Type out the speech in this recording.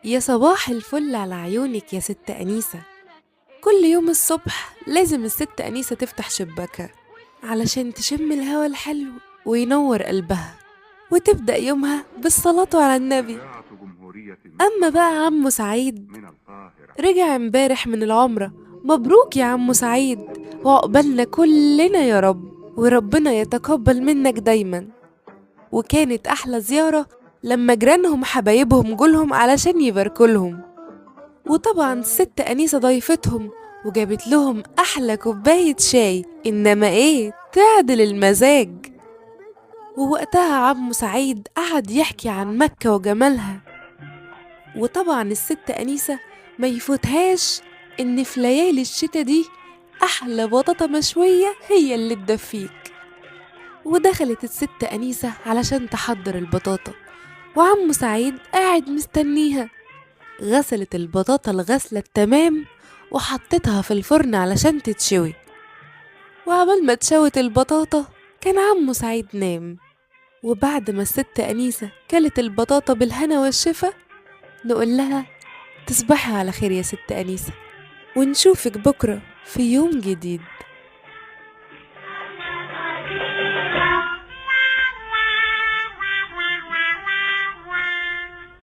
يا صباح الفل على عيونك يا ست أنيسة. كل يوم الصبح لازم الست أنيسة تفتح شباكها علشان تشم الهوا الحلو وينور قلبها، وتبدأ يومها بالصلاة على النبي. أما بقى عمو سعيد رجع امبارح من العمرة. مبروك يا عمو سعيد، وعقبالنا كلنا يا رب، وربنا يتقبل منك دايما. وكانت أحلى زيارة لما جيرانهم حبايبهم جولهم علشان يباركولهم. وطبعا الست أنيسة ضيفتهم وجابت لهم أحلى كوباية شاي، إنما إيه تعدل المزاج. ووقتها عمو سعيد قعد يحكي عن مكة وجمالها. وطبعا الست أنيسة ما يفوتهاش إن في ليالي الشتا دي أحلى بطاطا مشوية هي اللي تدفيك. ودخلت الست أنيسة علشان تحضر البطاطا، وعمو سعيد قاعد مستنيها. غسلت البطاطا الغسلة التمام وحطتها في الفرن علشان تتشوي. وعبال ما اتشوت البطاطا كان عمو سعيد نام. وبعد ما الست أنيسة كلت البطاطا بالهنا والشفا، نقول لها تصبحي على خير يا ست أنيسة، ونشوفك بكرة في يوم جديد.